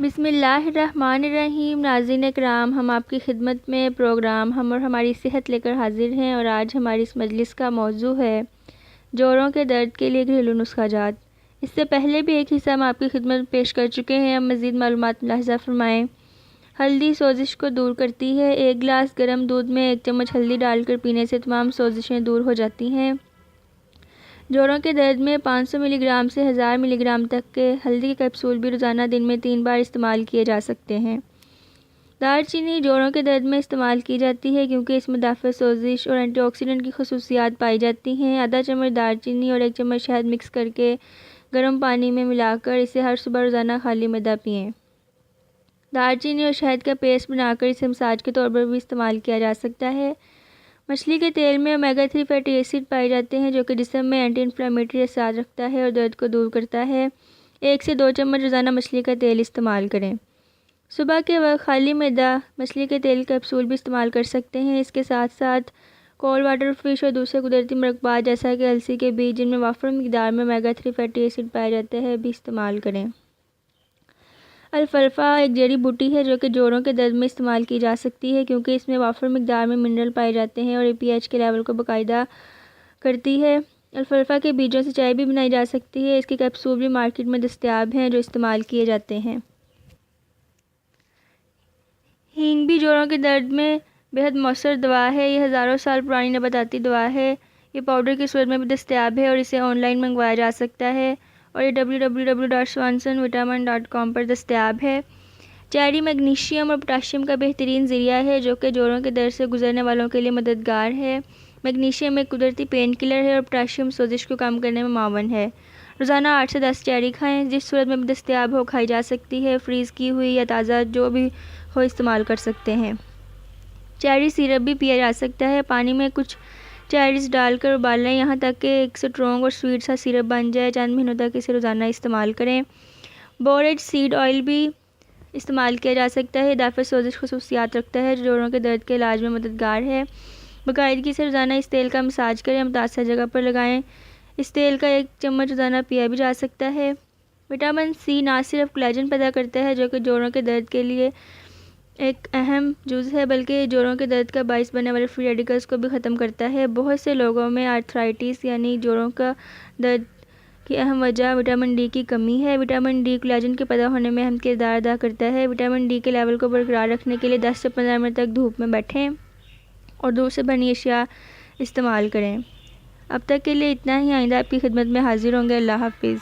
बिस्मिल्लाहिर्रहमानिर्रहीम। नाज़रीन इकराम, हम आपकी खिदमत में प्रोग्राम हम और हमारी सेहत लेकर हाजिर हैं और आज हमारी इस मजलिस का मौजू है जोड़ों के दर्द के लिए घरेलू नुस्खाजात। इससे पहले भी एक हिस्सा हम आपकी खिदमत में पेश कर चुके हैं। अब मज़ीद मालूमात मुलाहिज़ा फरमाएँ। हल्दी सोजिश को दूर करती है। 1 गिलास गर्म दूध में 1 चम्मच हल्दी डालकर पीने से तमाम सोजिशें दूर हो जाती हैं। जोड़ों के दर्द में 500 मिलीग्राम से 1000 मिलीग्राम तक के हल्दी के कैप्सूल भी रोज़ाना दिन में 3 बार इस्तेमाल किए जा सकते हैं। दालचीनी जोड़ों के दर्द में इस्तेमाल की जाती है क्योंकि इसमें दाफ़े सोजिश और एंटीऑक्सीडेंट की खसूसियात पाई जाती हैं। आधा चम्मच दालचीनी और 1 चम्मच शहद मिक्स करके गर्म पानी में मिलाकर इसे हर सुबह रोज़ाना खाली मैदा पिएँ। दालचीनी और शहद का पेस्ट बनाकर इसे मसाज के तौर पर भी इस्तेमाल किया जा सकता है। मछली के तेल में ओमेगा 3 फैटी एसिड पाए जाते हैं जो कि जिस्म में एंटी इन्फ्लेमेटरी असर रखता है और दर्द को दूर करता है। 1 से 2 चम्मच रोज़ाना मछली का तेल इस्तेमाल करें। सुबह के वक्त खाली मैदा मछली के तेल कैप्सूल भी इस्तेमाल कर सकते हैं। इसके साथ साथ कोल्ड वाटर फिश और दूसरे कुदरती मरकबात जैसा कि अलसी के बीज जिनमें वाफर मिकदार में ओमेगा 3 फैटी एसिड पाए जाते हैं भी इस्तेमाल करें। अल्फाल्फा एक जड़ी बूटी है जो कि जोड़ों के दर्द में इस्तेमाल की जा सकती है क्योंकि इसमें वाफर मिकदार में मिनरल पाए जाते हैं और ये pH के लेवल को बाकायदा करती है। अल्फाल्फा के बीजों से चाय भी बनाई जा सकती है। इसके कैप्सूल भी मार्केट में दस्तयाब हैं जो इस्तेमाल किए जाते हैं। हींग भी जोड़ों के दर्द में बेहद मौसर दवा है। ये हज़ारों साल पुरानी नबाताती दवा है। ये पाउडर की सूरत में भी दस्तयाब है और इसे ऑनलाइन मंगवाया जा सकता है और ये www.swansonvitamin.com पर दस्तयाब है। चेरी मैग्नीशियम और पोटाशियम का बेहतरीन ज़रिया है जो कि जोड़ों के दर्द से गुजरने वालों के लिए मददगार है। मैग्नीशियम एक कुदरती पेन किलर है और पोटाशियम सोजिश को कम करने में मावन है। रोज़ाना 8 से 10 चेरी खाएं। जिस सूरत में भी दस्तयाब हो खाई जा सकती है। फ्रीज़ की हुई या ताज़ा जो भी हो इस्तेमाल कर सकते हैं। चेरी सिरप भी पिया जा सकता है। पानी में कुछ चेरीज़ डालकर उबालें यहाँ तक कि एक स्ट्रॉन्ग और स्वीट सा सिरप बन जाए। चंद महीनों तक इसे रोज़ाना इस्तेमाल करें। बोरेज सीड ऑयल भी इस्तेमाल किया जा सकता है। दाफ़े सोजिश खसूसियात रखता है जो जोड़ों के दर्द के इलाज में मददगार है। बाकायदगी से रोज़ाना इस तेल का मसाज करें। मुतासर जगह पर लगाएं। इस तेल का 1 चम्मच रोज़ाना पिया भी जा सकता है। विटामिन सी ना सिर्फ कोलेजन पैदा करता है जो कि जोड़ों के दर्द के लिए एक अहम जुज़ है बल्कि जोड़ों के दर्द का बाइस बनने वाले फ्री रेडिकल्स को भी ख़त्म करता है। बहुत से लोगों में आर्थराइटिस यानी जोड़ों का दर्द की अहम वजह विटामिन डी की कमी है। विटामिन डी कोलेजन के पैदा होने में अहम किरदार अदा करता है। विटामिन डी के लेवल को बरकरार रखने के लिए 10 से 15 मिनट तक धूप में बैठें और दूध से बनी अशिया इस्तेमाल करें। अब तक के लिए इतना ही। आइंदा आपकी खिदमत में हाजिर होंगे। अल्लाह हाफिज़।